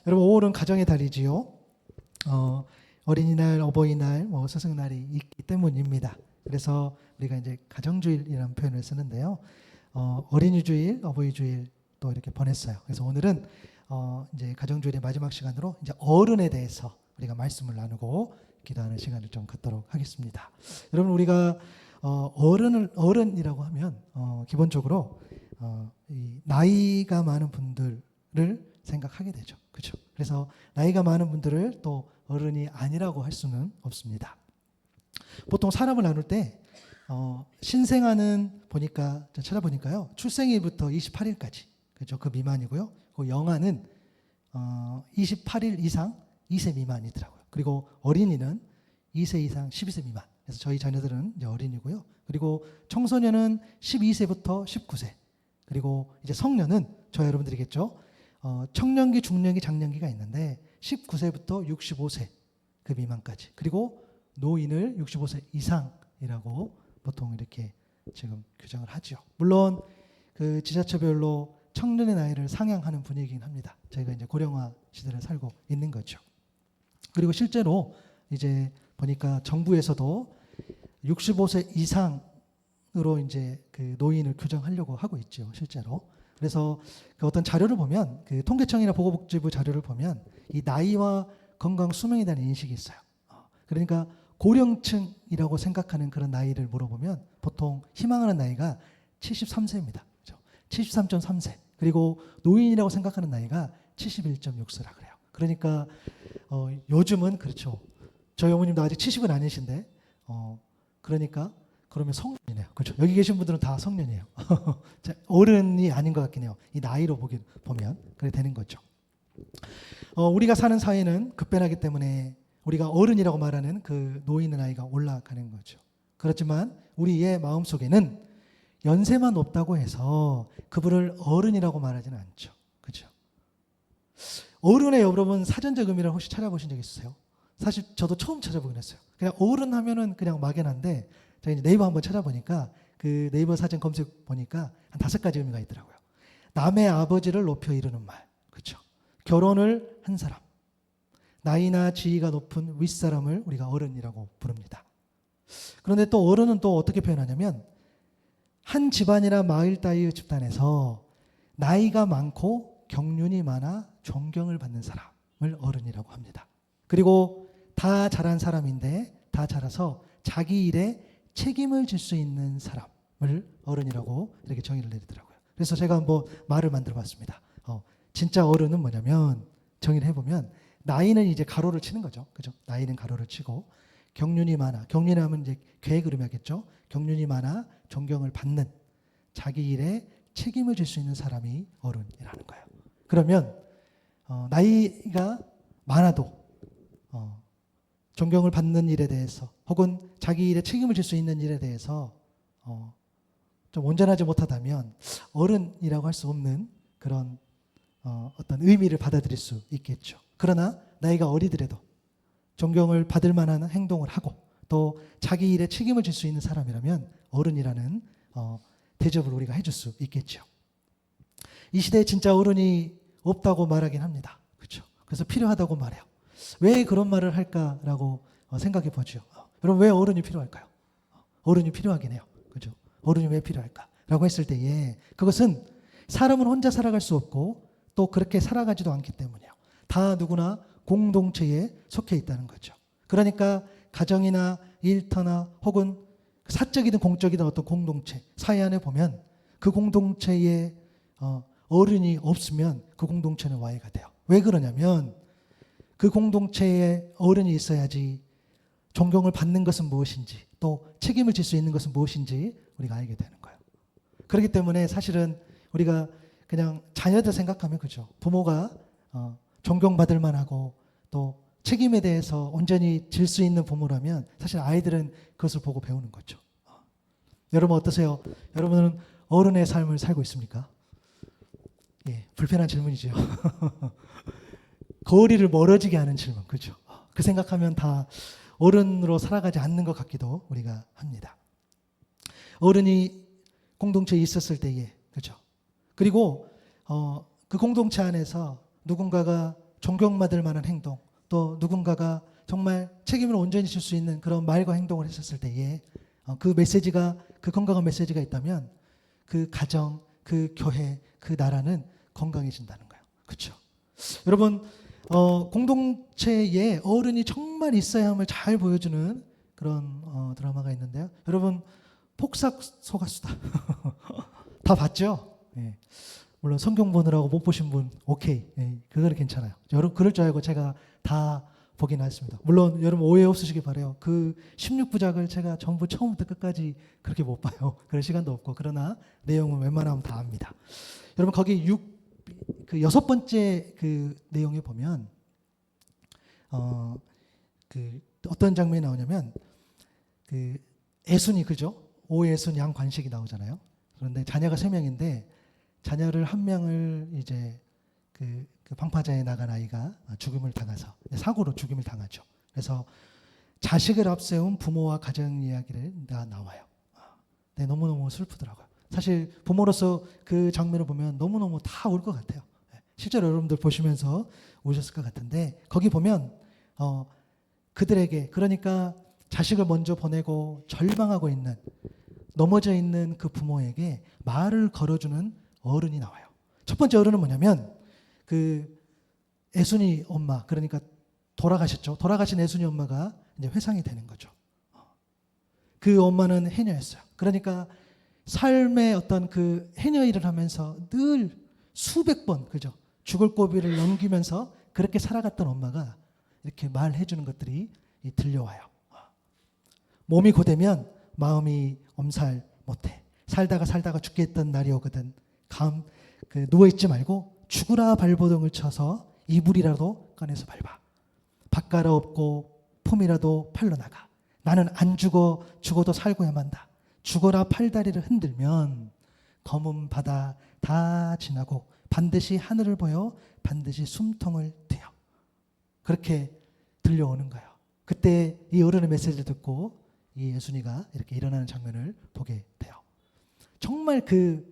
여러분 5월은 가정의 달이지요. 어린이날, 어버이날, 스승날이 있기 때문입니다. 그래서 우리가 이제 가정주일이라는 표현을 쓰는데요. 어린이주일, 어버이주일 또 이렇게 보냈어요. 그래서 오늘은 이제 가정주일의 마지막 시간으로 이제 어른에 대해서 우리가 말씀을 나누고 기도하는 시간을 좀 갖도록 하겠습니다. 여러분 우리가 어른이라고 하면 기본적으로 이 나이가 많은 분들을 생각하게 되죠. 그렇죠? 그래서 나이가 많은 분들을 또 어른이 아니라고 할 수는 없습니다. 보통 사람을 나눌 때 신생아는 보니까 찾아보니까요. 출생일부터 28일까지 그렇죠? 그 미만이고요. 그 영아는 28일 이상 2세 미만이더라고요. 그리고 어린이는 2세 이상 12세 미만. 그래서 저희 자녀들은 이제 어린이고요. 그리고 청소년은 12세부터 19세. 그리고 이제 성년은 저 여러분들이겠죠. 청년기, 중년기, 장년기가 있는데 19세부터 65세 그 미만까지. 그리고 노인을 65세 이상이라고 보통 이렇게 지금 규정을 하죠. 물론 그 지자체별로 청년의 나이를 상향하는 분위기긴 합니다. 저희가 이제 고령화 시대를 살고 있는 거죠. 그리고 실제로 이제 보니까 정부에서도 65세 이상으로 이제 그 노인을 규정하려고 하고 있죠. 실제로. 그래서 그 어떤 자료를 보면 그 통계청이나 보건복지부 자료를 보면 이 나이와 건강 수명에 대한 인식이 있어요. 그러니까 고령층이라고 생각하는 그런 나이를 물어보면 보통 희망하는 나이가 73세입니다. 그렇죠? 73.3세. 그리고 노인이라고 생각하는 나이가 71.6세라 그래요. 그러니까 요즘은 그렇죠. 저희 어머님도 아직 70은 아니신데 그러니까 그러면 성년이네요. 그렇죠. 여기 계신 분들은 다 성년이에요. 어른이 아닌 것 같긴 해요. 이 나이로 보면 그렇게 되는 거죠. 우리가 사는 사회는 급변하기 때문에 우리가 어른이라고 말하는 그 노인의 나이가 올라가는 거죠. 그렇지만 우리의 마음속에는 연세만 높다고 해서 그분을 어른이라고 말하지는 않죠. 그렇죠. 어른의 여러분 사전적 의미를 혹시 찾아보신 적 있으세요? 사실 저도 처음 찾아보긴 했어요. 그냥 어른 하면은 그냥 막연한데 제가 이제 네이버 한번 찾아보니까 그 네이버 사전 검색 보니까 한 5가지 의미가 있더라고요. 남의 아버지를 높여 이르는 말, 그렇죠? 결혼을 한 사람, 나이나 지위가 높은 윗사람을 우리가 어른이라고 부릅니다. 그런데 또 어른은 또 어떻게 표현하냐면 한 집안이나 마을 따위의 집단에서 나이가 많고 경륜이 많아 존경을 받는 사람을 어른이라고 합니다. 그리고 다 자란 사람인데 다 자라서 자기 일에 책임을 질 수 있는 사람을 어른이라고 이렇게 정의를 내리더라고요. 그래서 제가 한번 말을 만들어 봤습니다. 진짜 어른은 뭐냐면 정의를 해보면 나이는 이제 가로를 치는 거죠. 그죠? 나이는 가로를 치고 경륜이 많아. 경륜하면 이제 계획을 의미하겠죠. 경륜이 많아 존경을 받는 자기 일에 책임을 질 수 있는 사람이 어른이라는 거예요. 그러면 나이가 많아도 존경을 받는 일에 대해서 혹은 자기 일에 책임을 질 수 있는 일에 대해서 좀 온전하지 못하다면 어른이라고 할 수 없는 그런 어떤 의미를 받아들일 수 있겠죠. 그러나 나이가 어리더라도 존경을 받을 만한 행동을 하고 또 자기 일에 책임을 질 수 있는 사람이라면 어른이라는 대접을 우리가 해줄 수 있겠죠. 이 시대에 진짜 어른이 없다고 말하긴 합니다. 그렇죠? 그래서 필요하다고 말해요. 왜 그런 말을 할까라고 생각해 보죠. 여러분 왜 어른이 필요할까요? 어른이 필요하긴 해요. 그죠? 어른이 왜 필요할까라고 했을 때에 그것은 사람은 혼자 살아갈 수 없고 또 그렇게 살아가지도 않기 때문이에요. 다 누구나 공동체에 속해 있다는 거죠. 그러니까 가정이나 일터나 혹은 사적이든 공적이든 어떤 공동체, 사회 안에 보면 그 공동체에 어른이 없으면 그 공동체는 와해가 돼요. 왜 그러냐면 그 공동체에 어른이 있어야지 존경을 받는 것은 무엇인지 또 책임을 질 수 있는 것은 무엇인지 우리가 알게 되는 거예요. 그렇기 때문에 사실은 우리가 그냥 자녀들 생각하면 그죠. 부모가 존경받을 만하고 또 책임에 대해서 온전히 질 수 있는 부모라면 사실 아이들은 그것을 보고 배우는 거죠. 여러분 어떠세요? 여러분은 어른의 삶을 살고 있습니까? 예, 불편한 질문이죠. 거리를 멀어지게 하는 질문, 그죠? 그 생각하면 다 어른으로 살아가지 않는 것 같기도 우리가 합니다. 어른이 공동체에 있었을 때에, 그죠? 그리고 그 공동체 안에서 누군가가 존경받을 만한 행동, 또 누군가가 정말 책임을 온전히 질 수 있는 그런 말과 행동을 했었을 때에 그 메시지가, 그 건강한 메시지가 있다면 그 가정, 그 교회, 그 나라는 건강해진다는 거예요. 그렇죠? 여러분, 공동체에 어른이 정말 있어야 함을 잘 보여주는 그런 드라마가 있는데요. 여러분, 폭삭 소가수다. 다 봤죠? 예. 물론 성경 보느라고 못 보신 분 오케이, 예, 그거는 괜찮아요. 여러분 그럴 줄 알고 제가 다 보긴 했습니다. 물론 여러분 오해 없으시기 바라요. 그 16부작을 제가 전부 처음부터 끝까지 그렇게 못 봐요. 그럴 시간도 없고. 그러나 내용은 웬만하면 다 압니다. 여러분 거기 그 6번째 그 내용에 보면 그 어떤 장면이 나오냐면 그 애순이, 그죠? 오애순 양관식이 나오잖아요. 그런데 자녀가 3명인데 자녀를 한 명을 이제 그 방파제에 나간 아이가 죽음을 당해서 사고로 죽임을 당하죠. 그래서 자식을 앞세운 부모와 가정 이야기가 나와요. 네, 너무너무 슬프더라고요. 사실 부모로서 그 장면을 보면 너무너무 다 울 것 같아요. 실제로 여러분들 보시면서 우셨을 것 같은데 거기 보면 그들에게, 그러니까 자식을 먼저 보내고 절망하고 있는, 넘어져 있는 그 부모에게 말을 걸어주는 어른이 나와요. 첫 번째 어른은 뭐냐면 그 애순이 엄마, 그러니까 돌아가셨죠. 돌아가신 애순이 엄마가 이제 회상이 되는 거죠. 그 엄마는 해녀였어요. 그러니까 삶의 어떤 그 해녀 일을 하면서 늘 수백 번, 그죠? 죽을 고비를 넘기면서 그렇게 살아갔던 엄마가 이렇게 말해 주는 것들이 들려와요. 몸이 고되면 마음이 엄살 못해. 살다가 죽게 했던 날이 오거든. 누워있지 말고 죽으라 발버둥을 쳐서 이불이라도 꺼내서 밟아. 밭가라 없고 품이라도 팔러 나가. 나는 안 죽어, 죽어도 살고야 만다. 죽어라 팔다리를 흔들면 검은 바다 다 지나고 반드시 하늘을 보여 반드시 숨통을 트여. 그렇게 들려오는 거예요. 그때 이 어른의 메시지를 듣고 이 예순이가 이렇게 일어나는 장면을 보게 돼요. 정말 그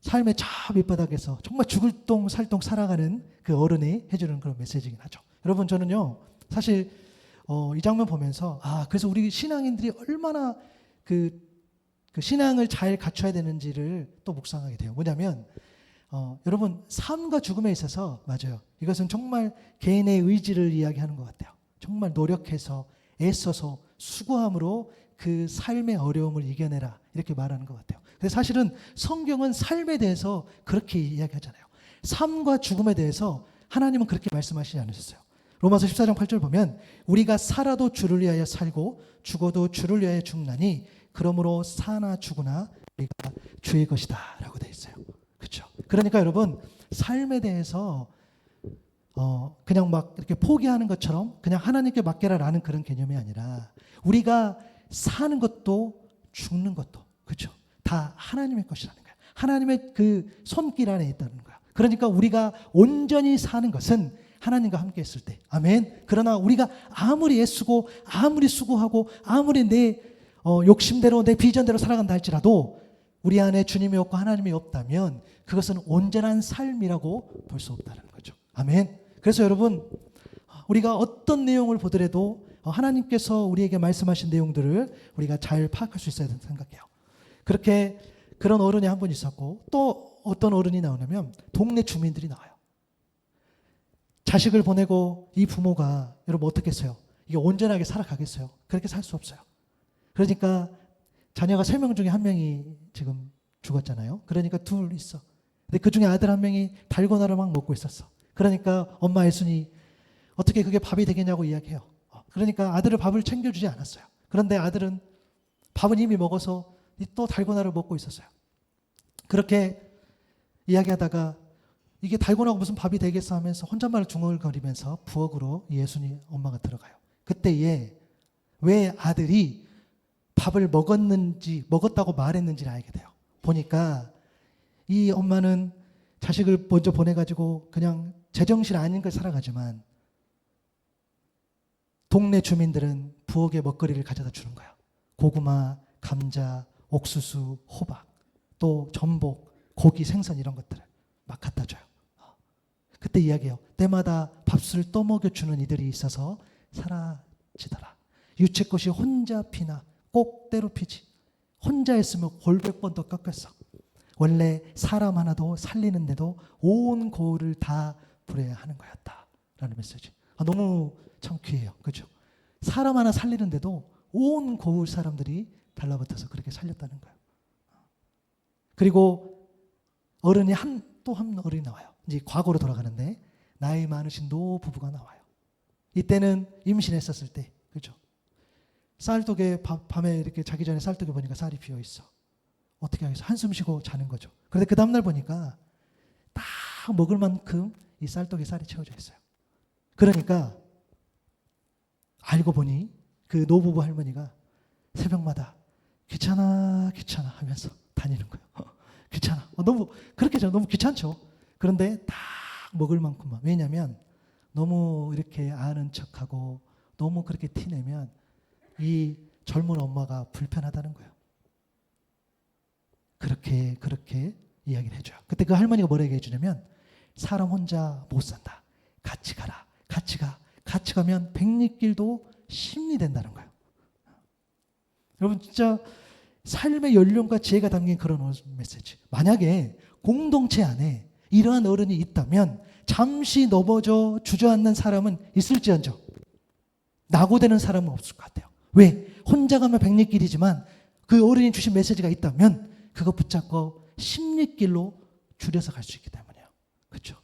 삶의 저 밑바닥에서 정말 죽을 똥 살똥 살아가는 그 어른이 해주는 그런 메시지긴 하죠. 여러분, 저는요 사실 이 장면 보면서 그래서 우리 신앙인들이 얼마나 그 신앙을 잘 갖춰야 되는지를 또 묵상하게 돼요. 뭐냐면 여러분, 삶과 죽음에 있어서, 맞아요, 이것은 정말 개인의 의지를 이야기하는 것 같아요. 정말 노력해서 애써서 수고함으로 그 삶의 어려움을 이겨내라, 이렇게 말하는 것 같아요. 근데 사실은 성경은 삶에 대해서 그렇게 이야기하잖아요. 삶과 죽음에 대해서 하나님은 그렇게 말씀하시지 않으셨어요. 로마서 14장 8절 보면 우리가 살아도 주를 위하여 살고 죽어도 주를 위하여 죽나니 그러므로 사나 죽으나 우리가 주의 것이다 라고 되어 있어요. 그렇죠? 그러니까 여러분, 삶에 대해서 그냥 막 이렇게 포기하는 것처럼 그냥 하나님께 맡겨라라는 그런 개념이 아니라 우리가 사는 것도 죽는 것도, 그렇죠? 다 하나님의 것이라는 거야. 하나님의 그 손길 안에 있다는 거야. 그러니까 우리가 온전히 사는 것은 하나님과 함께 했을 때. 아멘. 그러나 우리가 아무리 애쓰고 아무리 수고하고 아무리 내 욕심대로 내 비전대로 살아간다 할지라도 우리 안에 주님이 없고 하나님이 없다면 그것은 온전한 삶이라고 볼 수 없다는 거죠. 아멘. 그래서 여러분, 우리가 어떤 내용을 보더라도 하나님께서 우리에게 말씀하신 내용들을 우리가 잘 파악할 수 있어야 된다고 생각해요. 그렇게 그런 어른이 한 분 있었고, 또 어떤 어른이 나오냐면 동네 주민들이 나와요. 자식을 보내고 이 부모가 여러분 어떻겠어요? 이게 온전하게 살아가겠어요? 그렇게 살 수 없어요. 그러니까 자녀가 3명 중에 1명이 지금 죽었잖아요. 그러니까 둘 있어. 근데 그 중에 아들 1명이 달고나를 막 먹고 있었어. 그러니까 엄마 애순이 어떻게 그게 밥이 되겠냐고 이야기해요. 그러니까 아들을 밥을 챙겨주지 않았어요. 그런데 아들은 밥은 이미 먹어서 또 달고나를 먹고 있었어요. 그렇게 이야기하다가 이게 달고나가 무슨 밥이 되겠어 하면서 혼잣말을 중얼거리면서 부엌으로 예순이 엄마가 들어가요. 그때에 왜 아들이 밥을 먹었다고 말했는지를 알게 돼요. 보니까 이 엄마는 자식을 먼저 보내가지고 그냥 제정신 아닌 걸 살아가지만 동네 주민들은 부엌에 먹거리를 가져다 주는 거야. 고구마, 감자, 옥수수, 호박, 또 전복, 고기, 생선 이런 것들을 막 갖다 줘요. 그때 이때 이야기해요. 때마다 밥술 떠먹여주는 이들이 있어서 사라지더라. 유채꽃이 혼자 피나 꼭 때로 피지. 혼자 했으면 골백 번 더 꺾였어. 원래 사람 하나도 살리는데도 온 고을을 다 부려야 하는 거였다 라는 메시지. 너무 참 귀해요. 그렇죠? 사람 하나 살리는데도 온 고을 사람들이 달라붙어서 그렇게 살렸다는 거예요. 그리고 어른이 또 한 어른이 나와요. 이제 과거로 돌아가는데 나이 많으신 노부부가 나와요. 이때는 임신했었을 때, 그렇죠? 쌀떡에 밤에 이렇게 자기 전에 쌀떡에 보니까 쌀이 비어 있어. 어떻게 하겠어? 한숨 쉬고 자는 거죠. 그런데 그 다음날 보니까 딱 먹을 만큼 이 쌀떡에 쌀이 채워져 있어요. 그러니까 알고 보니 그 노부부 할머니가 새벽마다 귀찮아 하면서 다니는 거예요. 귀찮아. 너무 그렇게 너무 귀찮죠. 그런데 딱 먹을 만큼만. 왜냐하면 너무 이렇게 아는 척하고 너무 그렇게 티내면 이 젊은 엄마가 불편하다는 거예요. 그렇게 이야기를 해줘요. 그때 그 할머니가 뭐라고 해주냐면 사람 혼자 못 산다. 같이 가라. 같이 가. 같이 가면 백리길도 심리 된다는 거예요. 여러분 진짜 삶의 연륜과 지혜가 담긴 그런 메시지. 만약에 공동체 안에 이러한 어른이 있다면 잠시 넘어져 주저앉는 사람은 있을지언정 낙오되는 사람은 없을 것 같아요. 왜? 혼자 가면 백리길이지만 그 어른이 주신 메시지가 있다면 그거 붙잡고 십리길로 줄여서 갈 수 있기 때문이에요. 그렇죠?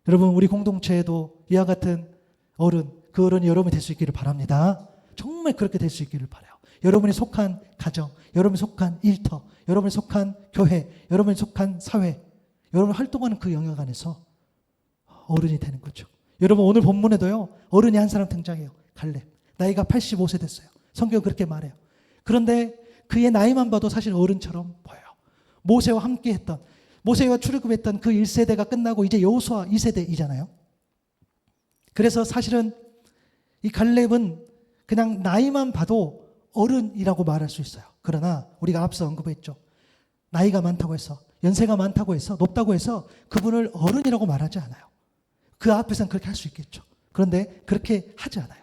여러분 우리 공동체에도 이와 같은 어른, 그 어른이 여러분이 될 수 있기를 바랍니다. 정말 그렇게 될 수 있기를 바라요. 여러분이 속한 가정, 여러분이 속한 일터, 여러분이 속한 교회, 여러분이 속한 사회, 여러분이 활동하는 그 영역 안에서 어른이 되는 거죠. 여러분 오늘 본문에도요. 어른이 한 사람 등장해요. 갈렙. 나이가 85세 됐어요. 성경은 그렇게 말해요. 그런데 그의 나이만 봐도 사실 어른처럼 보여요. 모세와 함께했던, 모세와 출애굽했던 그 1세대가 끝나고 이제 여호수아 2세대이잖아요. 그래서 사실은 이 갈렙은 그냥 나이만 봐도 어른이라고 말할 수 있어요. 그러나 우리가 앞서 언급했죠. 나이가 많다고 해서, 연세가 많다고 해서, 높다고 해서 그분을 어른이라고 말하지 않아요. 그 앞에서는 그렇게 할 수 있겠죠. 그런데 그렇게 하지 않아요.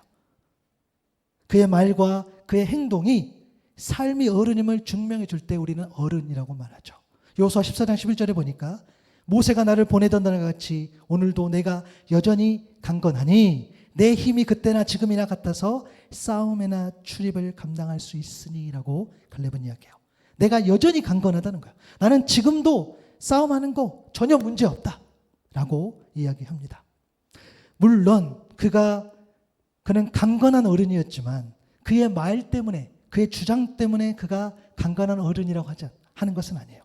그의 말과 그의 행동이 삶이 어른임을 증명해 줄 때 우리는 어른이라고 말하죠. 여호수아 14장 11절에 보니까 모세가 나를 보내던 날 같이 오늘도 내가 여전히 강건하니 내 힘이 그때나 지금이나 같아서 싸움이나 출입을 감당할 수 있으니라고 갈렙은 이야기해요. 내가 여전히 강건하다는 거야. 나는 지금도 싸움하는 거 전혀 문제 없다라고 이야기합니다. 물론 그는 강건한 어른이었지만 그의 말 때문에, 그의 주장 때문에 그가 강건한 어른이라고 하는 것은 아니에요.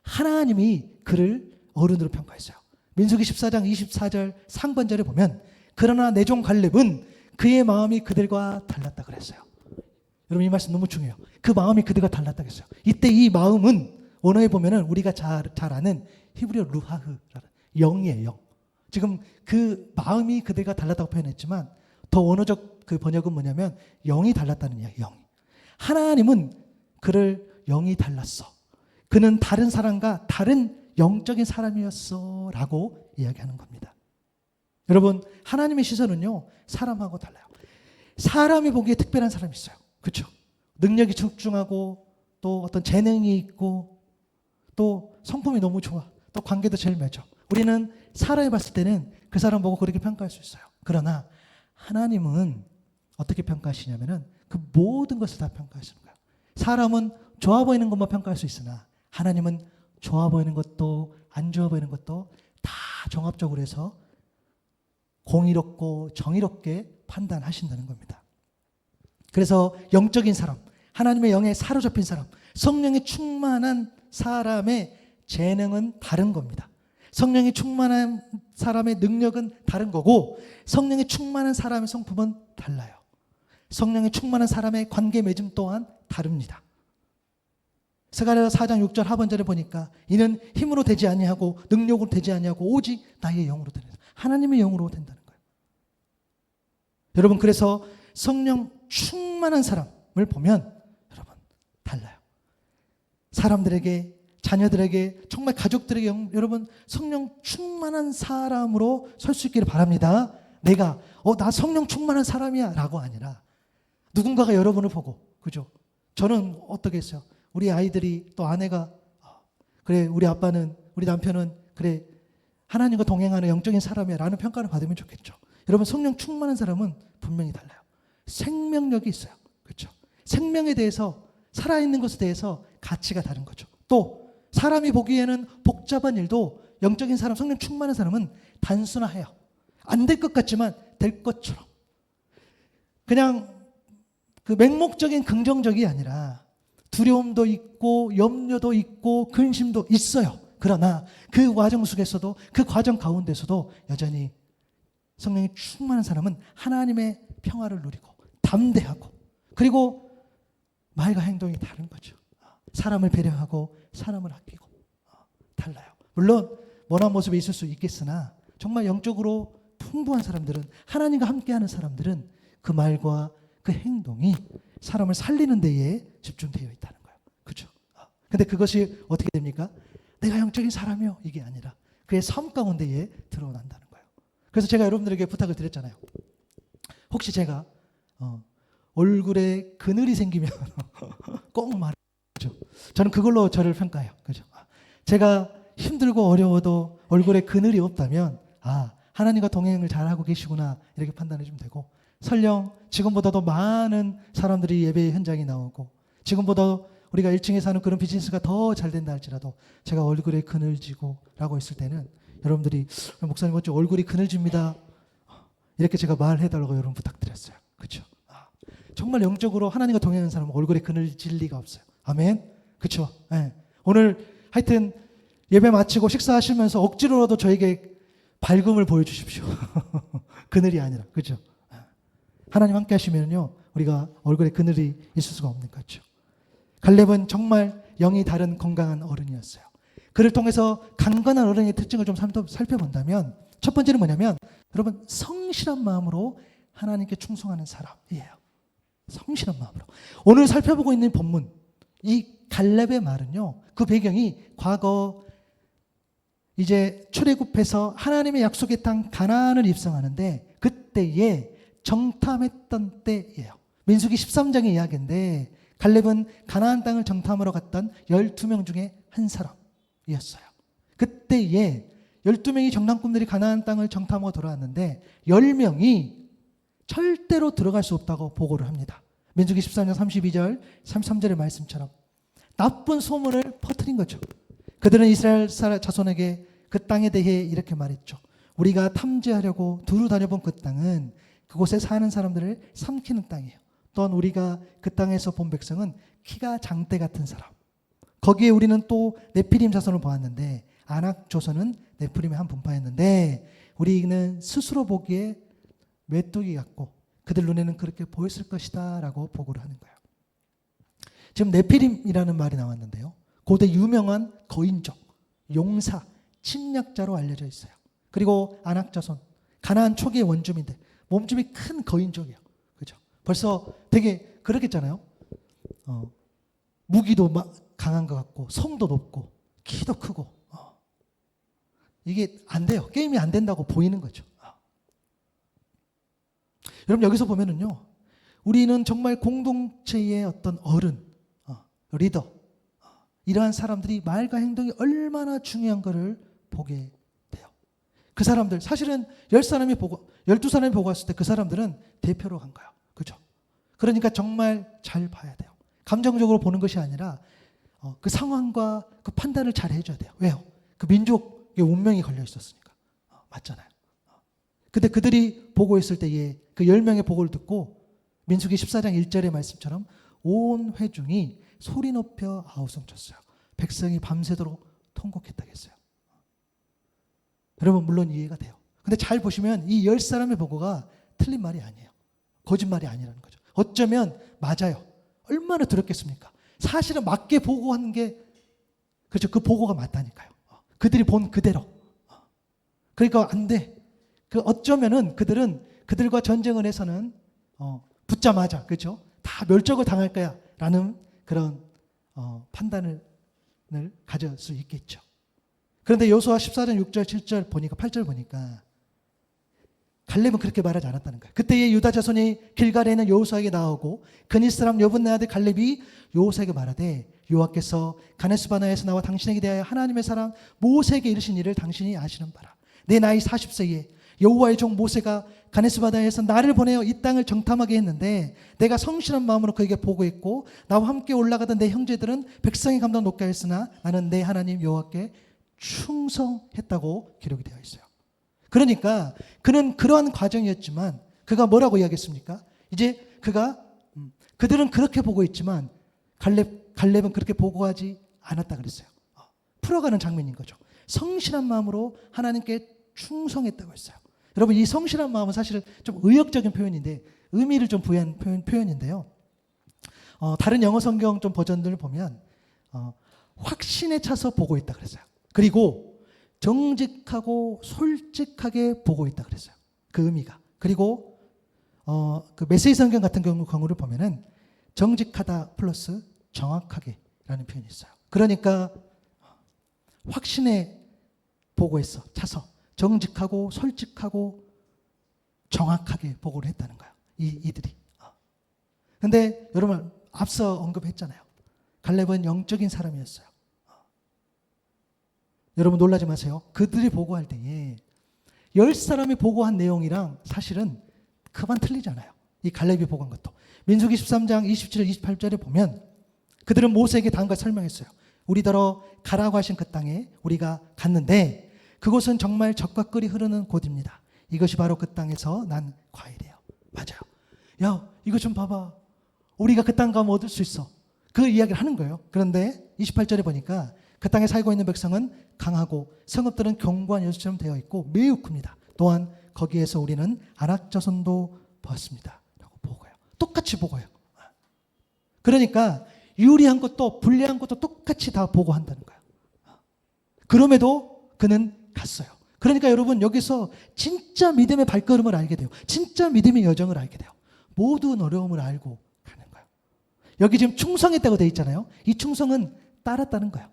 하나님이 그를 어른으로 평가했어요. 민수기 14장 24절 상반절에 보면 그러나 내 종 갈렙은 그의 마음이 그들과 달랐다 그랬어요. 여러분 이 말씀 너무 중요해요. 그 마음이 그들과 달랐다 그랬어요. 이때 이 마음은 언어에 보면은 우리가 잘 아는 히브리어 루하흐라는 영이에요. 영. 지금 그 마음이 그들과 달랐다고 표현했지만 더 원어적 그 번역은 뭐냐면 영이 달랐다는 이야기. 영. 하나님은 그를 영이 달랐어. 그는 다른 사람과 다른 영적인 사람이었어 라고 이야기하는 겁니다. 여러분 하나님의 시선은요 사람하고 달라요. 사람이 보기에 특별한 사람이 있어요. 그렇죠? 능력이 출중하고 또 어떤 재능이 있고 또 성품이 너무 좋아. 또 관계도 제일 맺어. 우리는 사람이 봤을 때는 그 사람 보고 그렇게 평가할 수 있어요. 그러나 하나님은 어떻게 평가하시냐면은 그 모든 것을 다 평가하시는 거예요. 사람은 좋아 보이는 것만 평가할 수 있으나 하나님은 좋아 보이는 것도 안 좋아 보이는 것도 다 종합적으로 해서 공의롭고 정의롭게 판단하신다는 겁니다. 그래서 영적인 사람, 하나님의 영에 사로잡힌 사람, 성령에 충만한 사람의 재능은 다른 겁니다. 성령이 충만한 사람의 능력은 다른 거고 성령이 충만한 사람의 성품은 달라요. 성령이 충만한 사람의 관계 맺음 또한 다릅니다. 스가랴서 4장 6절 하반절에 보니까 이는 힘으로 되지 아니하고 능력으로 되지 아니하고 오직 나의 영으로 된다. 하나님의 영으로 된다는 거예요. 여러분 그래서 성령 충만한 사람을 보면 여러분 달라요. 사람들에게 자녀들에게 정말 가족들에게 여러분 성령 충만한 사람으로 설 수 있기를 바랍니다. 내가 나 성령 충만한 사람이야 라고 아니라 누군가가 여러분을 보고 그죠? 저는 어떻게 했어요? 우리 아이들이 또 아내가 그래 우리 아빠는 우리 남편은 그래 하나님과 동행하는 영적인 사람이야 라는 평가를 받으면 좋겠죠. 여러분 성령 충만한 사람은 분명히 달라요. 생명력이 있어요. 그렇죠? 생명에 대해서 살아있는 것에 대해서 가치가 다른 거죠. 또 사람이 보기에는 복잡한 일도 영적인 사람, 성령 충만한 사람은 단순화해요. 안 될 것 같지만 될 것처럼. 그냥 그 맹목적인 긍정적이 아니라 두려움도 있고 염려도 있고 근심도 있어요. 그러나 그 과정 속에서도 그 과정 가운데서도 여전히 성령이 충만한 사람은 하나님의 평화를 누리고 담대하고 그리고 말과 행동이 다른 거죠. 사람을 배려하고 사람을 아끼고 달라요. 물론 모난 모습이 있을 수 있겠으나 정말 영적으로 풍부한 사람들은 하나님과 함께하는 사람들은 그 말과 그 행동이 사람을 살리는 데에 집중되어 있다는 거예요. 그렇죠? 근데 그것이 어떻게 됩니까? 내가 영적인 사람이요 이게 아니라 그의 삶 가운데에 드러난다는 거예요. 그래서 제가 여러분들에게 부탁을 드렸잖아요. 혹시 제가 얼굴에 그늘이 생기면 꼭 말해줘. 저는 그걸로 저를 평가해요. 그죠? 제가 힘들고 어려워도 얼굴에 그늘이 없다면 하나님과 동행을 잘하고 계시구나 이렇게 판단해 주면 되고 설령 지금보다도 많은 사람들이 예배 현장에 나오고 지금보다 우리가 1층에 사는 그런 비즈니스가 더 잘 된다 할지라도 제가 얼굴에 그늘지고 라고 했을 때는 여러분들이 목사님 어째 얼굴이 그늘집니다 이렇게 제가 말해달라고 여러분 부탁드렸어요. 그렇죠? 정말 영적으로 하나님과 동행하는 사람은 얼굴에 그늘질 리가 없어요. 아멘? 그렇죠? 네. 오늘 하여튼 예배 마치고 식사하시면서 억지로라도 저에게 밝음을 보여주십시오. 그늘이 아니라. 그렇죠? 하나님 함께 하시면요 우리가 얼굴에 그늘이 있을 수가 없는 거죠. 갈렙은 정말 영이 다른 건강한 어른이었어요. 그를 통해서 강건한 어른의 특징을 좀 살펴본다면 첫 번째는 뭐냐면 여러분 성실한 마음으로 하나님께 충성하는 사람이에요. 성실한 마음으로. 오늘 살펴보고 있는 본문 이 갈렙의 말은요 그 배경이 과거 이제 출애굽해서 하나님의 약속의 땅 가나안을 입성하는데 그때에 정탐했던 때예요. 민수기 13장의 이야기인데 갈렙은 가나안 땅을 정탐하러 갔던 12명 중에 한 사람이었어요. 그때에 12명의 정탐꾼들이 가나안 땅을 정탐하고 돌아왔는데 10명이 절대로 들어갈 수 없다고 보고를 합니다. 민수기 14장 32절 33절의 말씀처럼 나쁜 소문을 퍼뜨린 거죠. 그들은 이스라엘 자손에게 그 땅에 대해 이렇게 말했죠. 우리가 탐지하려고 두루 다녀본 그 땅은 그곳에 사는 사람들을 삼키는 땅이에요. 또한 우리가 그 땅에서 본 백성은 키가 장대 같은 사람. 거기에 우리는 또 네피림 자손을 보았는데 아낙 조선은 네피림의 한 분파였는데 우리는 스스로 보기에 메뚜기 같고 그들 눈에는 그렇게 보였을 것이다 라고 보고를 하는 거예요. 지금 네피림이라는 말이 나왔는데요. 고대 유명한 거인족, 용사, 침략자로 알려져 있어요. 그리고 아낙 자손, 가나안 초기의 원주민들, 몸집이 큰 거인족이에요. 그죠? 벌써 되게 그렇겠잖아요. 무기도 강한 것 같고 성도 높고 키도 크고 이게 안 돼요. 게임이 안 된다고 보이는 거죠. 여러분 여기서 보면은요. 우리는 정말 공동체의 어떤 어른, 리더 이러한 사람들이 말과 행동이 얼마나 중요한 것을 보게 돼요. 그 사람들 사실은 10사람이 보고 12사람이 보고 왔을 때 그 사람들은 대표로 간 거예요. 그죠? 그러니까 정말 잘 봐야 돼요. 감정적으로 보는 것이 아니라 그 상황과 그 판단을 잘 해줘야 돼요. 왜요? 그 민족의 운명이 걸려 있었으니까. 맞잖아요. 근데 그들이 보고 있을 때에 그 10명의 보고를 듣고 민수기 14장 1절의 말씀처럼 온 회중이 소리 높여 아우성 쳤어요. 백성이 밤새도록 통곡했다고 했어요. 여러분 물론 이해가 돼요. 근데 잘 보시면 이 10사람의 보고가 틀린 말이 아니에요. 거짓말이 아니라는 거죠. 어쩌면 맞아요. 얼마나 들었겠습니까? 사실은 맞게 보고하는 게 그렇죠. 그 보고가 맞다니까요. 그들이 본 그대로. 그러니까 안 돼. 그 어쩌면은 그들은 그들과 전쟁을 해서는 붙자마자 그렇죠. 다 멸족을 당할 거야라는 그런 판단을 가질 수 있겠죠. 그런데 여호수아 14장 6절 7절 보니까 8절 보니까 갈렙은 그렇게 말하지 않았다는 거예요. 그때의 유다 자손이 길갈에 있는 여호수아에게 나오고 그니 사람 여분네 아들 갈렙이 여호수아에게 말하되 여호와께서 가데스 바네아에서 나와 당신에게 대하여 하나님의 사람 모세에게 이르신 일을 당신이 아시는 바라. 내 나이 40세에 여호와의 종 모세가 가데스 바네아에서 나를 보내어 이 땅을 정탐하게 했는데 내가 성실한 마음으로 그에게 보고했고 나와 함께 올라가던 내 형제들은 백성의 감당 높게 하였으나 나는 내 하나님 여호와께 충성했다고 기록이 되어 있어요. 그러니까 그는 그러한 과정이었지만 그가 뭐라고 이야기했습니까? 이제 그들은 그렇게 보고 있지만 갈렙은 그렇게 보고하지 않았다 그랬어요. 풀어가는 장면인 거죠. 성실한 마음으로 하나님께 충성했다고 했어요. 여러분 이 성실한 마음은 사실 좀 의역적인 표현인데 의미를 좀 부여한 표현인데요. 다른 영어 성경 좀 버전들을 보면 확신에 차서 보고 있다 그랬어요. 그리고 정직하고 솔직하게 보고 있다 그랬어요. 그 의미가. 그리고 그 메시지 성경 같은 경우를 보면은 정직하다 플러스 정확하게라는 표현이 있어요. 그러니까 확신에 보고했어. 차서 정직하고 솔직하고 정확하게 보고를 했다는 거예요. 이들이. 근데 여러분 앞서 언급했잖아요. 갈렙은 영적인 사람이었어요. 여러분 놀라지 마세요. 그들이 보고할 때에 10사람이 보고한 내용이랑 사실은 그만 틀리잖아요. 이 갈렙이 보고한 것도. 민수기 13장 27절 28절에 보면 그들은 모세에게 다음과 설명했어요. 우리더러 가라고 하신 그 땅에 우리가 갔는데 그곳은 정말 젖과 꿀이 흐르는 곳입니다. 이것이 바로 그 땅에서 난 과일이에요. 맞아요. 야 이거 좀 봐봐. 우리가 그 땅 가면 얻을 수 있어. 그 이야기를 하는 거예요. 그런데 28절에 보니까 그 땅에 살고 있는 백성은 강하고 성읍들은 견고한 여수처럼 되어 있고 매우 큽니다. 또한 거기에서 우리는 아낙자손도 보았습니다. 라고 보고요. 똑같이 보고요. 그러니까 유리한 것도 불리한 것도 똑같이 다 보고한다는 거예요. 그럼에도 그는 갔어요. 그러니까 여러분 여기서 진짜 믿음의 발걸음을 알게 돼요. 진짜 믿음의 여정을 알게 돼요. 모든 어려움을 알고 가는 거예요. 여기 지금 충성했다고 되어 있잖아요. 이 충성은 따랐다는 거예요.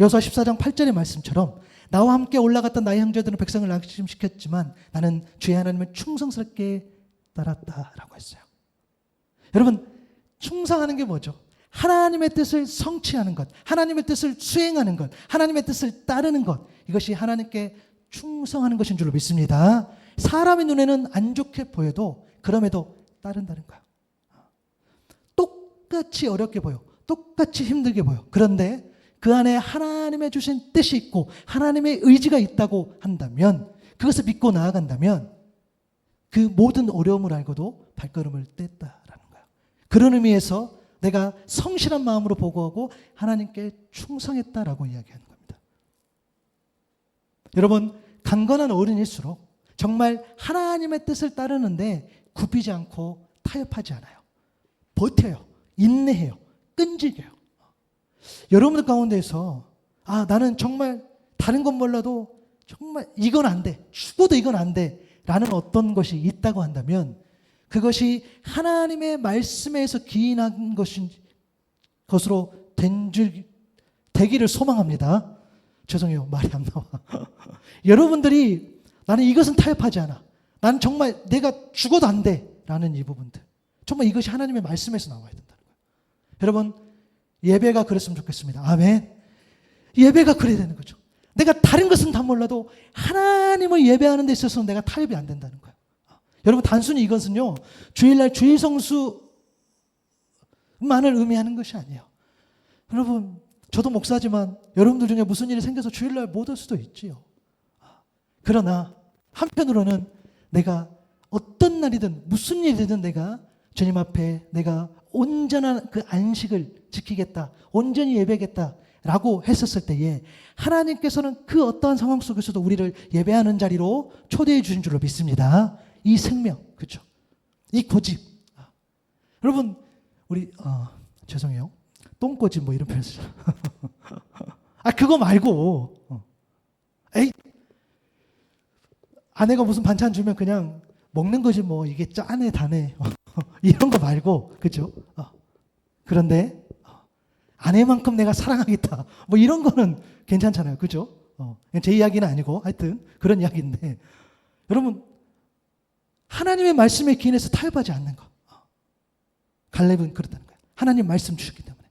여호수아 14장 8절의 말씀처럼 나와 함께 올라갔던 나의 형제들은 백성을 낙심시켰지만 나는 주의 하나님을 충성스럽게 따랐다라고 했어요. 여러분 충성하는 게 뭐죠? 하나님의 뜻을 성취하는 것, 하나님의 뜻을 수행하는 것, 하나님의 뜻을 따르는 것, 이것이 하나님께 충성하는 것인 줄로 믿습니다. 사람의 눈에는 안 좋게 보여도 그럼에도 따른다는 거예요. 똑같이 어렵게 보여, 똑같이 힘들게 보여. 그런데 그 안에 하나님의 주신 뜻이 있고 하나님의 의지가 있다고 한다면, 그것을 믿고 나아간다면 그 모든 어려움을 알고도 발걸음을 뗐다라는 거예요. 그런 의미에서 내가 성실한 마음으로 보고하고 하나님께 충성했다라고 이야기하는 겁니다. 여러분 강건한 어른일수록 정말 하나님의 뜻을 따르는데 굽히지 않고 타협하지 않아요. 버텨요. 인내해요. 끈질겨요. 여러분들 가운데서 나는 정말 다른 건 몰라도 정말 이건 안 돼. 죽어도 이건 안 돼. 라는 어떤 것이 있다고 한다면 그것이 하나님의 말씀에서 기인한 것으로 되기를 소망합니다. 죄송해요. 말이 안 나와. 여러분들이 나는 이것은 타협하지 않아. 나는 정말 내가 죽어도 안 돼. 라는 이 부분들. 정말 이것이 하나님의 말씀에서 나와야 된다는 거예요. 여러분 예배가 그랬으면 좋겠습니다. 아멘. 예배가 그래야 되는 거죠. 내가 다른 것은 다 몰라도 하나님을 예배하는 데 있어서는 내가 타협이 안 된다는 거예요. 여러분 단순히 이것은요 주일날 주일 성수만을 의미하는 것이 아니에요. 여러분 저도 목사지만 여러분들 중에 무슨 일이 생겨서 주일날 못 올 수도 있지요. 그러나 한편으로는 내가 어떤 날이든 무슨 일이든 내가 주님 앞에 내가 온전한 그 안식을 지키겠다, 온전히 예배하겠다 라고 했었을 때에 하나님께서는 그 어떠한 상황 속에서도 우리를 예배하는 자리로 초대해 주신 줄로 믿습니다. 이 생명, 그렇죠? 이 고집. 여러분 우리 죄송해요. 똥꼬집 뭐 이런 표현 쓰죠. 그거 말고 에이 아내가 무슨 반찬 주면 그냥 먹는 거지 뭐 이게 짜네 다네 이런 거 말고, 그렇죠? 그런데 아내만큼 내가 사랑하겠다. 뭐 이런 거는 괜찮잖아요. 그죠? 제 이야기는 아니고 하여튼 그런 이야기인데 여러분 하나님의 말씀에 기인해서 타협하지 않는 거. 갈렙은 그렇다는 거예요. 하나님 말씀 주셨기 때문에.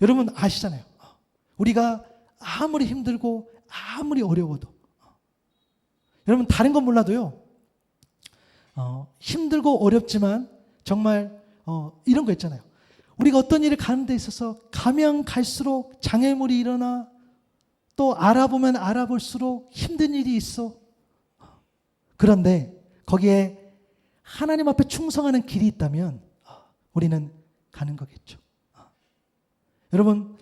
여러분 아시잖아요. 우리가 아무리 힘들고 아무리 어려워도 여러분 다른 건 몰라도요. 힘들고 어렵지만 정말 이런 거 있잖아요. 우리가 어떤 일을 가는 데 있어서 가면 갈수록 장애물이 일어나 또 알아보면 알아볼수록 힘든 일이 있어. 그런데 거기에 하나님 앞에 충성하는 길이 있다면 우리는 가는 거겠죠. 여러분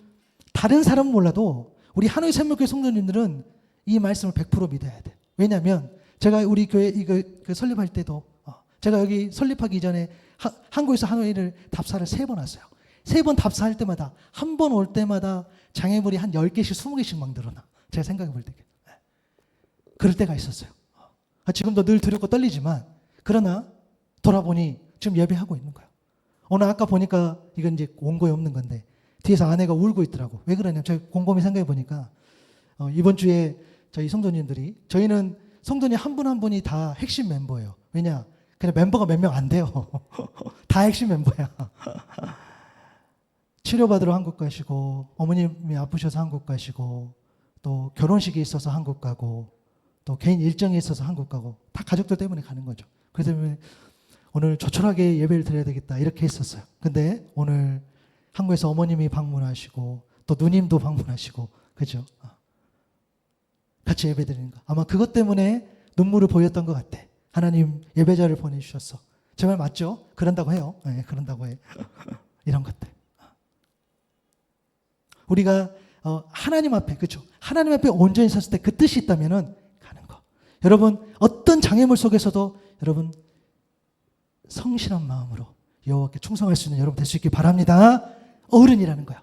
다른 사람은 몰라도 우리 하노이 샘물교회 성도님들은 이 말씀을 100% 믿어야 돼요. 왜냐하면 제가 우리 교회 이거 설립할 때도 제가 여기 설립하기 이전에 한국에서 하노이를 답사를 3번 왔어요. 3번 답사할 때마다 한 번 올 때마다 장애물이 한 10개씩 20개씩 막 늘어나. 제가 생각해 볼 때. 그럴 때가 있었어요. 지금도 늘 두렵고 떨리지만 그러나 돌아보니 지금 예배하고 있는 거예요. 오늘 아까 보니까 이건 이제 원고에 없는 건데 뒤에서 아내가 울고 있더라고. 왜 그러냐면 제가 곰곰이 생각해 보니까 이번 주에 저희 성도님들이 저희는 성도님 한 분 한 분이 다 핵심 멤버예요. 왜냐? 그냥 멤버가 몇 명 안 돼요. 다 핵심 멤버야. 치료받으러 한국 가시고 어머님이 아프셔서 한국 가시고 또 결혼식이 있어서 한국 가고 또 개인 일정이 있어서 한국 가고 다 가족들 때문에 가는 거죠. 그래서 오늘 조촐하게 예배를 드려야 되겠다 이렇게 했었어요. 근데 오늘 한국에서 어머님이 방문하시고 또 누님도 방문하시고 그죠? 같이 예배 드리는 거. 아마 그것 때문에 눈물을 보였던 것 같아. 하나님 예배자를 보내주셨어. 제 말 맞죠? 그런다고 해요. 네, 그런다고 해. 이런 것들. 우리가 하나님 앞에 그렇죠? 하나님 앞에 온전히 섰을 때 그 뜻이 있다면은 가는 거. 여러분 어떤 장애물 속에서도 여러분 성실한 마음으로 여호와께 충성할 수 있는 여러분 될 수 있길 바랍니다. 어른이라는 거야.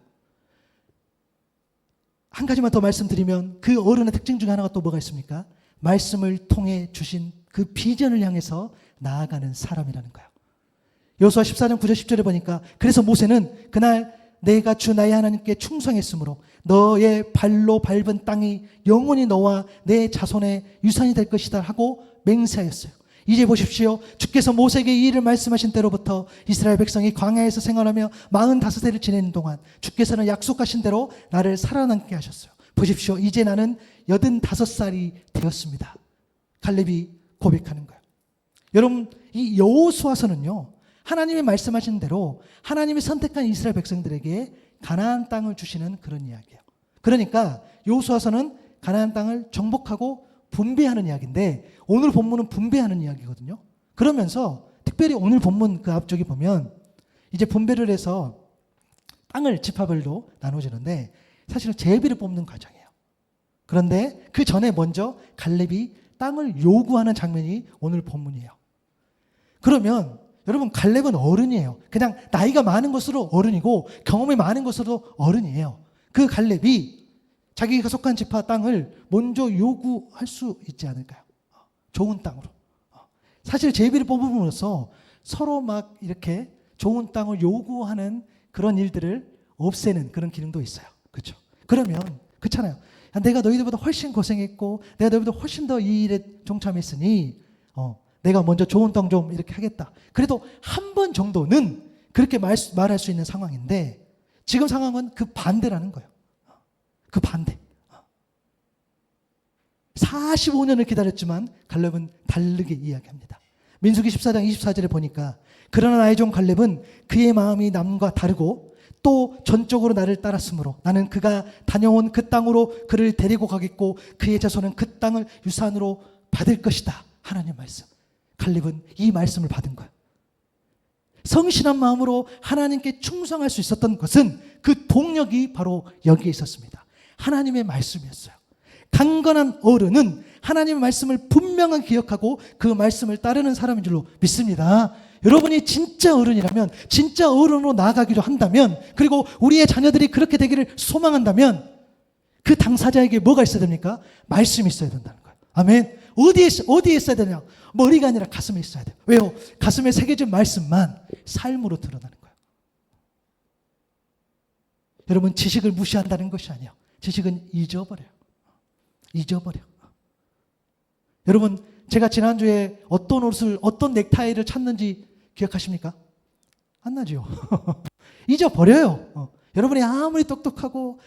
한 가지만 더 말씀드리면 그 어른의 특징 중에 하나가 또 뭐가 있습니까? 말씀을 통해 주신 그 비전을 향해서 나아가는 사람이라는 거예요. 여호수아 14장 9절 10절에 보니까 그래서 모세는 그날 내가 주 나의 하나님께 충성했으므로 너의 발로 밟은 땅이 영원히 너와 내 자손의 유산이 될 것이다 하고 맹세하였어요. 이제 보십시오. 주께서 모세에게 이 일을 말씀하신 때로부터 이스라엘 백성이 광야에서 생활하며 45해를 지내는 동안 주께서는 약속하신 대로 나를 살아남게 하셨어요. 보십시오. 이제 나는 85살이 되었습니다. 갈렙이 고백하는 거예요. 여러분 이 여호수아서는요. 하나님이 말씀하신 대로 하나님이 선택한 이스라엘 백성들에게 가나안 땅을 주시는 그런 이야기예요. 그러니까 여호수아서는 가나안 땅을 정복하고 분배하는 이야기인데 오늘 본문은 분배하는 이야기거든요. 그러면서 특별히 오늘 본문 그 앞쪽에 보면 이제 분배를 해서 땅을 지파별로 나눠지는데 사실은 제비를 뽑는 과정이에요. 그런데 그 전에 먼저 갈렙이 땅을 요구하는 장면이 오늘 본문이에요. 그러면 여러분 갈렙은 어른이에요. 그냥 나이가 많은 것으로 어른이고 경험이 많은 것으로 어른이에요. 그 갈렙이 자기가 속한 지파 땅을 먼저 요구할 수 있지 않을까요? 좋은 땅으로. 사실 제비를 뽑음으로써 서로 막 이렇게 좋은 땅을 요구하는 그런 일들을 없애는 그런 기능도 있어요. 그렇죠? 그러면 그렇잖아요. 내가 너희들보다 훨씬 고생했고 내가 너희들보다 훨씬 더 이 일에 동참했으니 내가 먼저 좋은 땅 좀 이렇게 하겠다. 그래도 한 번 정도는 그렇게 말할 수 있는 상황인데 지금 상황은 그 반대라는 거예요. 그 반대. 45년을 기다렸지만 갈렙은 다르게 이야기합니다. 민수기 14장 24절에 보니까 그러나 나의 종 갈렙은 그의 마음이 남과 다르고 또 전적으로 나를 따랐으므로 나는 그가 다녀온 그 땅으로 그를 데리고 가겠고 그의 자손은 그 땅을 유산으로 받을 것이다. 하나님 말씀. 갈렙은 이 말씀을 받은 거예요. 성실한 마음으로 하나님께 충성할 수 있었던 것은 그 동력이 바로 여기에 있었습니다. 하나님의 말씀이었어요. 강건한 어른은 하나님의 말씀을 분명하게 기억하고 그 말씀을 따르는 사람인 줄로 믿습니다. 여러분이 진짜 어른이라면 진짜 어른으로 나아가기로 한다면 그리고 우리의 자녀들이 그렇게 되기를 소망한다면 그 당사자에게 뭐가 있어야 됩니까? 말씀이 있어야 된다는 거예요. 아멘. 어디에 있어야 되냐? 머리가 아니라 가슴에 있어야 돼요. 왜요? 가슴에 새겨진 말씀만 삶으로 드러나는 거예요. 여러분, 지식을 무시한다는 것이 아니에요. 지식은 잊어버려요. 잊어버려. 여러분, 제가 지난주에 어떤 옷을, 어떤 넥타이를 찾는지 기억하십니까? 안 나죠? 잊어버려요. 여러분이 아무리 똑똑하고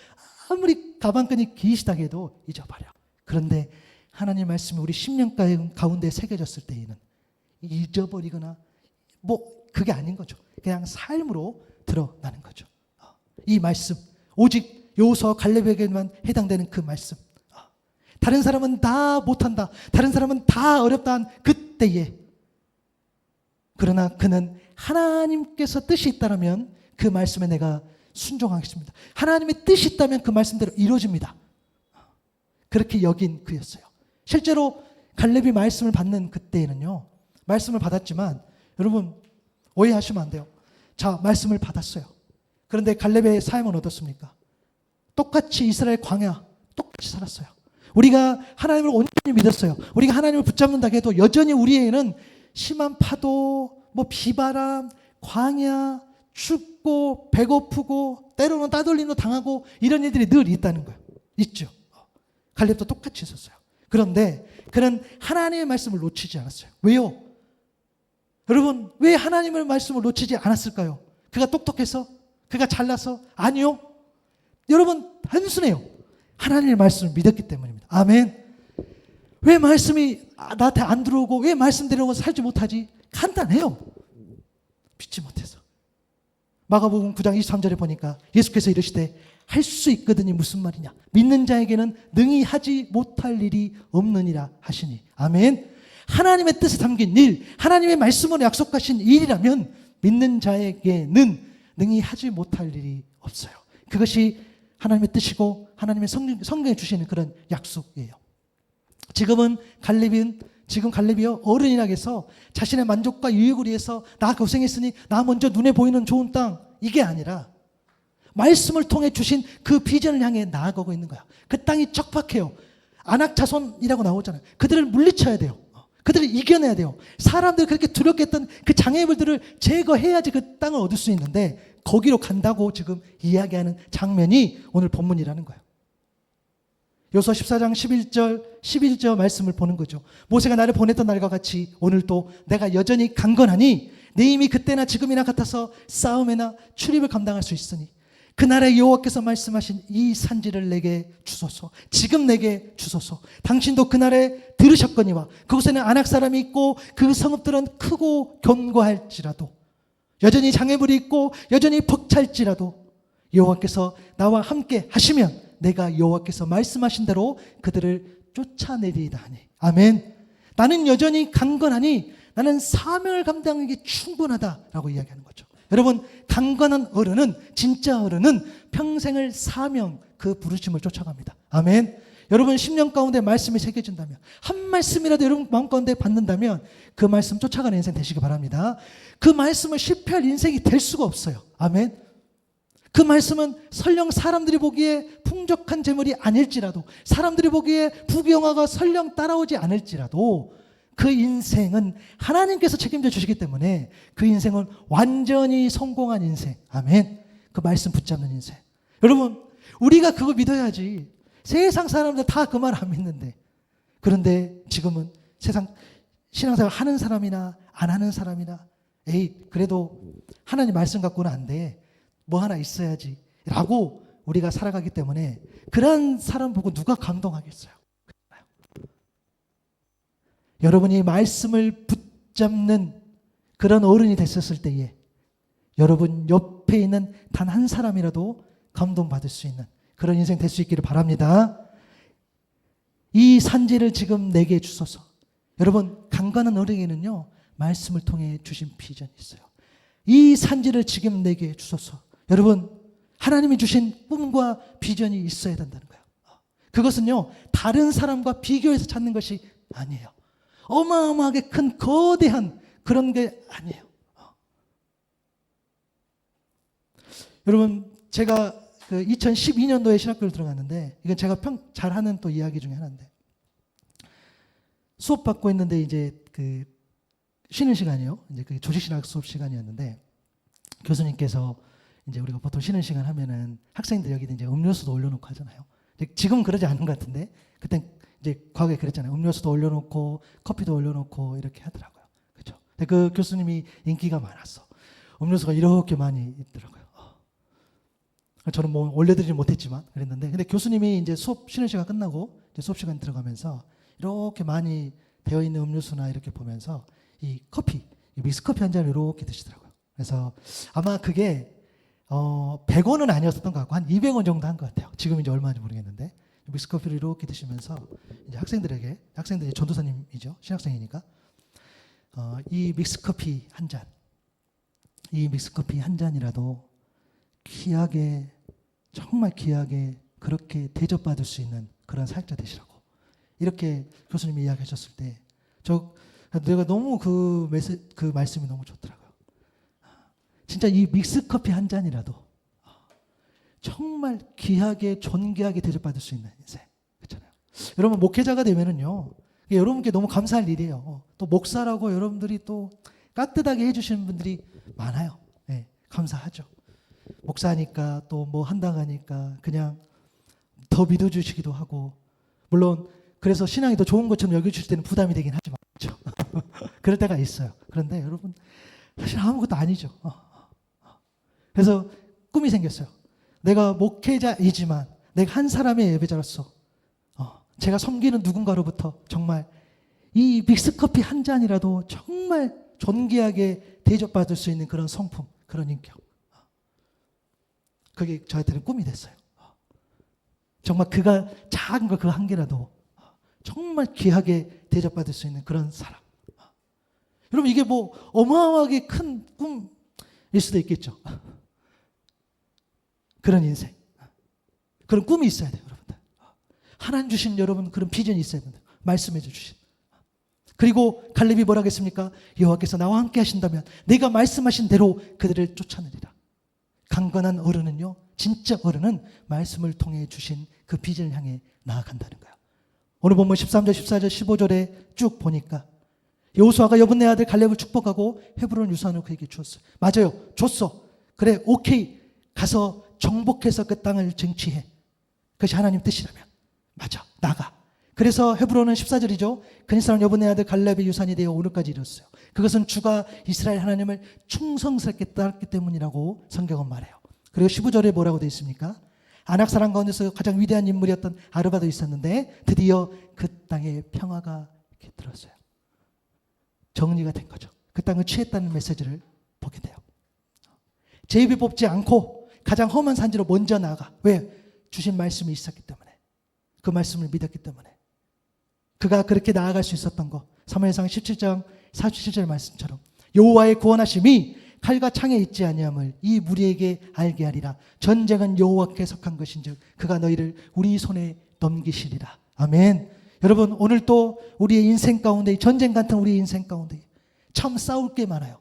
아무리 가방끈이 기시다고 해도 잊어버려. 그런데 하나님 말씀이 우리 10년 가운데 새겨졌을 때에는 잊어버리거나 그게 아닌 거죠. 그냥 삶으로 드러나는 거죠. 이 말씀, 오직 여호수아 갈렙에게만 해당되는 그 말씀. 다른 사람은 다 못한다, 다른 사람은 다 어렵다 한 그때에, 그러나 그는 하나님께서 뜻이 있다면 그 말씀에 내가 순종하겠습니다. 하나님의 뜻이 있다면 그 말씀대로 이루어집니다. 그렇게 여긴 그였어요. 실제로 갈렙이 말씀을 받는 그때에는요, 말씀을 받았지만, 여러분 오해하시면 안 돼요. 자, 말씀을 받았어요. 그런데 갈렙의 삶은 어떻습니까? 똑같이 이스라엘 광야 똑같이 살았어요. 우리가 하나님을 온전히 믿었어요. 우리가 하나님을 붙잡는다고 해도 여전히 우리에게는 심한 파도, 비바람, 광야, 춥고 배고프고 때로는 따돌림도 당하고 이런 일들이 늘 있다는 거예요. 있죠. 갈렙도 똑같이 있었어요. 그런데 그는 하나님의 말씀을 놓치지 않았어요. 왜요? 여러분, 왜 하나님의 말씀을 놓치지 않았을까요? 그가 똑똑해서? 그가 잘나서? 아니요. 여러분, 단순해요. 하나님의 말씀을 믿었기 때문입니다. 아멘. 왜 말씀이 나한테 안 들어오고 왜 말씀대로 살지 못하지? 간단해요. 믿지 못해서. 마가복음 9장 23절에 보니까 예수께서 이르시되 할 수 있거든이 무슨 말이냐? 믿는 자에게는 능히 하지 못할 일이 없느니라 하시니. 아멘. 하나님의 뜻에 담긴 일, 하나님의 말씀으로 약속하신 일이라면 믿는 자에게는 능히 하지 못할 일이 없어요. 그것이 하나님의 뜻이고 하나님의 성경에 주시는 그런 약속이에요. 지금 갈렙이요, 어른이라 해서 자신의 만족과 유익을 위해서 나 고생했으니 나 먼저 눈에 보이는 좋은 땅, 이게 아니라 말씀을 통해 주신 그 비전을 향해 나아가고 있는 거야. 그 땅이 척박해요. 아낙 자손이라고 나오잖아요. 그들을 물리쳐야 돼요. 그들을 이겨내야 돼요. 사람들이 그렇게 두렵게 했던 그 장애물들을 제거해야지 그 땅을 얻을 수 있는데 거기로 간다고 지금 이야기하는 장면이 오늘 본문이라는 거예요. 여호수아 14장 11절 말씀을 보는 거죠. 모세가 나를 보냈던 날과 같이 오늘도 내가 여전히 강건하니 내 힘이 그때나 지금이나 같아서 싸움이나 출입을 감당할 수 있으니 그날에 여호와께서 말씀하신 이 산지를 내게 주소서. 지금 내게 주소서. 당신도 그날에 들으셨거니와 그곳에는 아낙 사람이 있고 그 성읍들은 크고 견고할지라도 여전히 장애물이 있고 여전히 벅찰지라도 여호와께서 나와 함께 하시면 내가 여호와께서 말씀하신 대로 그들을 쫓아내리이다 하니. 아멘. 나는 여전히 강건하니 나는 사명을 감당하기 충분하다라고 이야기하는 거죠. 여러분, 강건한 어른은, 진짜 어른은 평생을 사명, 그 부르심을 쫓아갑니다. 아멘. 여러분 10년 가운데 말씀이 새겨진다면, 한 말씀이라도 여러분 마음 가운데 받는다면 그 말씀 쫓아가는 인생 되시기 바랍니다. 그 말씀을 실패할 인생이 될 수가 없어요. 아멘. 그 말씀은 설령 사람들이 보기에 풍족한 재물이 아닐지라도, 사람들이 보기에 부귀영화가 설령 따라오지 않을지라도 그 인생은 하나님께서 책임져 주시기 때문에 그 인생은 완전히 성공한 인생. 아멘. 그 말씀 붙잡는 인생. 여러분, 우리가 그거 믿어야지. 세상 사람들 다 그 말 안 믿는데. 그런데 지금은 세상 신앙생활 하는 사람이나 안 하는 사람이나 그래도 하나님 말씀 갖고는 안 돼. 뭐 하나 있어야지 라고 우리가 살아가기 때문에 그런 사람 보고 누가 감동하겠어요? 여러분이 말씀을 붙잡는 그런 어른이 됐었을 때에 여러분 옆에 있는 단 한 사람이라도 감동받을 수 있는 그런 인생 될 수 있기를 바랍니다. 이 산지를 지금 내게 주소서. 여러분, 강건한 어른에게는요 말씀을 통해 주신 비전이 있어요. 이 산지를 지금 내게 주소서. 여러분, 하나님이 주신 꿈과 비전이 있어야 된다는 거예요. 그것은요 다른 사람과 비교해서 찾는 것이 아니에요. 어마어마하게 큰 거대한 그런 게 아니에요. 여러분, 제가 2012년도에 신학교를 들어갔는데, 이건 제가 잘하는 또 이야기 중에 하나인데, 수업 받고 있는데 이제 쉬는 시간이요. 이제 조직신학 수업 시간이었는데 교수님께서 이제 우리가 보통 쉬는 시간 하면은 학생들 여기다 이제 음료수도 올려놓고 하잖아요. 지금 그러지 않은 것 같은데 그때 이제 과거에 그랬잖아요. 음료수도 올려놓고 커피도 올려놓고 이렇게 하더라고요. 그렇죠? 근데 그 교수님이 인기가 많았어. 음료수가 이렇게 많이 있더라고요. 저는 뭐 올려드리지 못했지만 그랬는데, 근데 교수님이 이제 수업 쉬는 시간 끝나고 이제 수업 시간 들어가면서 이렇게 많이 되어 있는 음료수나 이렇게 보면서 이 커피, 이 믹스커피 한 잔을 이렇게 드시더라고요. 그래서 아마 그게 100원은 아니었던 것 같고 한 200원 정도 한 것 같아요. 지금 이제 얼마인지 모르겠는데 믹스커피를 이렇게 드시면서 이제 학생들이 전도사님이죠. 신학생이니까 이 믹스커피 한 잔, 이 믹스커피 한 잔이라도 귀하게, 정말 귀하게 그렇게 대접받을 수 있는 그런 사역자 되시라고 이렇게 교수님이 이야기하셨을 때 내가 너무 그 말씀이 너무 좋더라고요. 진짜 이 믹스커피 한 잔이라도 정말 귀하게 존귀하게 대접받을 수 있는 인생. 그렇잖아요. 여러분 목회자가 되면은요, 여러분께 너무 감사할 일이에요. 또 목사라고 여러분들이 또 깍듯하게 해주시는 분들이 많아요. 네, 감사하죠. 목사니까 또 뭐 한다고 하니까 그냥 더 믿어주시기도 하고, 물론 그래서 신앙이 더 좋은 것처럼 여겨주실 때는 부담이 되긴 하지만 그렇죠. 그럴 때가 있어요. 그런데 여러분 사실 아무것도 아니죠. 그래서 꿈이 생겼어요. 내가 목회자이지만 내가 한 사람의 예배자로서 제가 섬기는 누군가로부터 정말 이 믹스커피 한 잔이라도 정말 존귀하게 대접받을 수 있는 그런 성품, 그런 인격, 그게 저한테는 꿈이 됐어요. 정말 그가 작은 거 그 한 개라도 정말 귀하게 대접받을 수 있는 그런 사람. 여러분 이게 뭐 어마어마하게 큰 꿈일 수도 있겠죠. 그런 인생, 그런 꿈이 있어야 돼요, 여러분들. 하나님 주신 여러분 그런 비전이 있어야 됩니다. 말씀해 주신. 그리고 갈렙이 뭐라 했습니까? 여호와께서 나와 함께 하신다면 내가 말씀하신 대로 그들을 쫓아내리라. 강건한 어른은요, 진짜 어른은 말씀을 통해 주신 그 비전을 향해 나아간다는 거예요. 오늘 본문 13절, 14절, 15절에 쭉 보니까 여호수아가 여분네 아들 갈렙을 축복하고 헤브론 유산을 그에게 주었어요. 맞아요. 줬어. 그래, 오케이. 가서 정복해서 그 땅을 쟁취해. 그것이 하나님 뜻이라면 맞아, 나가. 그래서 헤브론은 14절이죠. 그니스람 여분네 아들 갈렙의 유산이 되어 오늘까지 이뤘어요. 그것은 주가 이스라엘 하나님을 충성스럽게 따랐기 때문이라고 성경은 말해요. 그리고 15절에 뭐라고 되어 있습니까? 아낙 사람 가운데서 가장 위대한 인물이었던 아르바도 있었는데 드디어 그 땅에 평화가 이렇게 들었어요. 정리가 된 거죠. 그 땅을 취했다는 메시지를 보게 돼요. 제입이 뽑지 않고 가장 험한 산지로 먼저 나가. 왜? 주신 말씀이 있었기 때문에. 그 말씀을 믿었기 때문에. 그가 그렇게 나아갈 수 있었던 거. 사무엘상 17장 47절 말씀처럼 여호와의 구원하심이 칼과 창에 있지 아니함을 이 무리에게 알게 하리라. 전쟁은 여호와께 속한 것인즉 그가 너희를 우리 손에 넘기시리라. 아멘. 여러분 오늘 또 우리의 인생 가운데, 전쟁 같은 우리의 인생 가운데 참 싸울 게 많아요.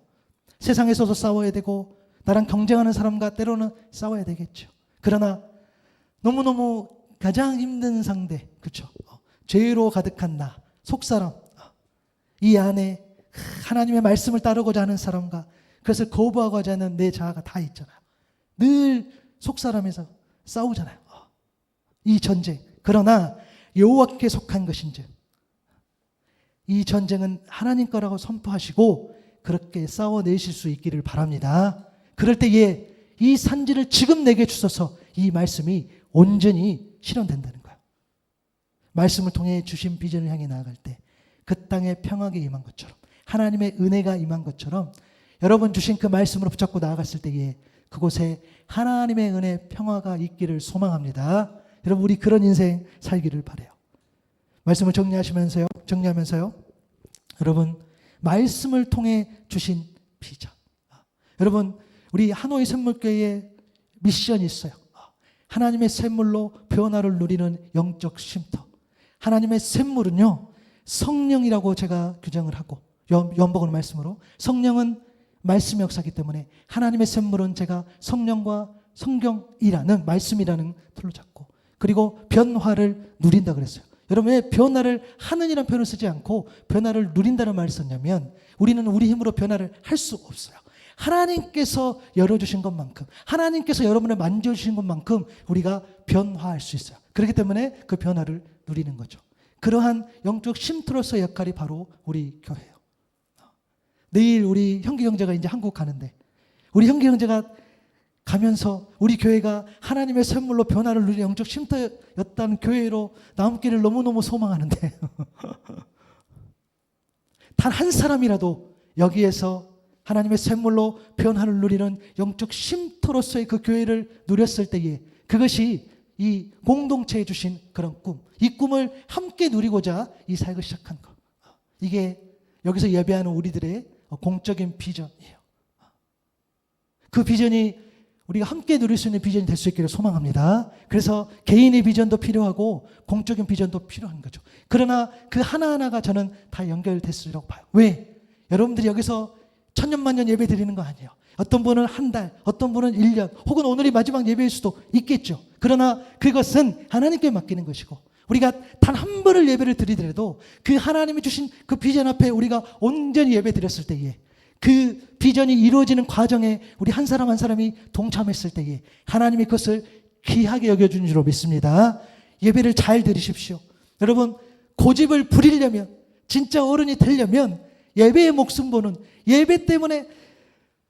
세상에서도 싸워야 되고 나랑 경쟁하는 사람과 때로는 싸워야 되겠죠. 그러나 너무너무 가장 힘든 상대, 그렇죠? 죄로 가득한 나, 속사람, 이 안에 하나님의 말씀을 따르고자 하는 사람과 그것을 거부하고자 하는 내 자아가 다 있잖아요. 늘 속사람에서 싸우잖아요. 이 전쟁. 그러나 여호와께 속한 것인즉 이 전쟁은 하나님 거라고 선포하시고 그렇게 싸워내실 수 있기를 바랍니다. 그럴 때에 이 산지를 지금 내게 주소서, 이 말씀이 온전히 실현된다는 거예요. 말씀을 통해 주신 비전을 향해 나아갈 때 그 땅에 평화가 임한 것처럼, 하나님의 은혜가 임한 것처럼 여러분 주신 그 말씀으로 붙잡고 나아갔을 때에 그곳에 하나님의 은혜, 평화가 있기를 소망합니다. 여러분 우리 그런 인생 살기를 바라요. 말씀을 정리하면서요. 여러분 말씀을 통해 주신 비전. 여러분 우리 하노이 샘물교회에 미션이 있어요. 하나님의 샘물로 변화를 누리는 영적 쉼터. 하나님의 샘물은요, 성령이라고 제가 규정을 하고, 연복은 말씀으로, 성령은 말씀의 역사이기 때문에 하나님의 샘물은 제가 성령과 성경이라는, 말씀이라는 틀로 잡고, 그리고 변화를 누린다 그랬어요. 여러분 왜 변화를 하는이라는 표현을 쓰지 않고 변화를 누린다는 말을 썼냐면, 우리는 우리 힘으로 변화를 할 수 없어요. 하나님께서 열어주신 것만큼, 하나님께서 여러분을 만져주신 것만큼 우리가 변화할 수 있어요. 그렇기 때문에 그 변화를 누리는 거죠. 그러한 영적 쉼터로서의 역할이 바로 우리 교회예요. 내일 우리 형기 형제가 이제 한국 가는데, 우리 형기 형제가 가면서 우리 교회가 하나님의 선물로 변화를 누리는 영적 쉼터였다는 교회로 남기를 너무너무 소망하는데 단 한 사람이라도 여기에서 하나님의 샘물로 변화를 누리는 영적 쉼터로서의 그 교회를 누렸을 때에 그것이 이 공동체에 주신 그런 꿈, 이 꿈을 함께 누리고자 이 사역을 시작한 것. 이게 여기서 예배하는 우리들의 공적인 비전이에요. 그 비전이 우리가 함께 누릴 수 있는 비전이 될 수 있기를 소망합니다. 그래서 개인의 비전도 필요하고 공적인 비전도 필요한 거죠. 그러나 그 하나하나가 저는 다 연결됐으리라고 봐요. 왜? 여러분들이 여기서 천년만년 예배 드리는 거 아니에요. 어떤 분은 한 달, 어떤 분은 1년, 혹은 오늘이 마지막 예배일 수도 있겠죠. 그러나 그것은 하나님께 맡기는 것이고, 우리가 단 한 번을 예배를 드리더라도 그 하나님이 주신 그 비전 앞에 우리가 온전히 예배 드렸을 때에, 그 비전이 이루어지는 과정에 우리 한 사람 한 사람이 동참했을 때에 하나님이 그것을 귀하게 여겨주는 줄로 믿습니다. 예배를 잘 드리십시오. 여러분, 고집을 부리려면, 진짜 어른이 되려면 예배의 목숨 보는, 예배 때문에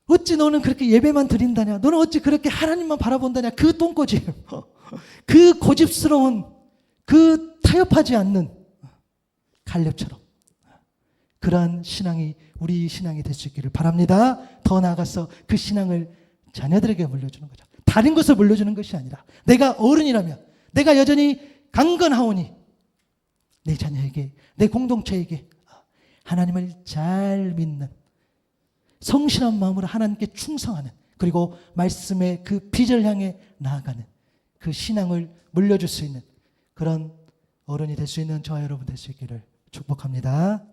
어찌 너는 그렇게 예배만 드린다냐, 너는 어찌 그렇게 하나님만 바라본다냐, 그 똥꼬집, 그 고집스러운, 그 타협하지 않는 갈렙처럼 그러한 신앙이 우리 신앙이 될 수 있기를 바랍니다. 더 나아가서 그 신앙을 자녀들에게 물려주는 거죠. 다른 것을 물려주는 것이 아니라, 내가 어른이라면, 내가 여전히 강건하오니 내 자녀에게, 내 공동체에게 하나님을 잘 믿는, 성실한 마음으로 하나님께 충성하는, 그리고 말씀의 그 비전을 향해 나아가는 그 신앙을 물려줄 수 있는 그런 어른이 될 수 있는 저와 여러분 될 수 있기를 축복합니다.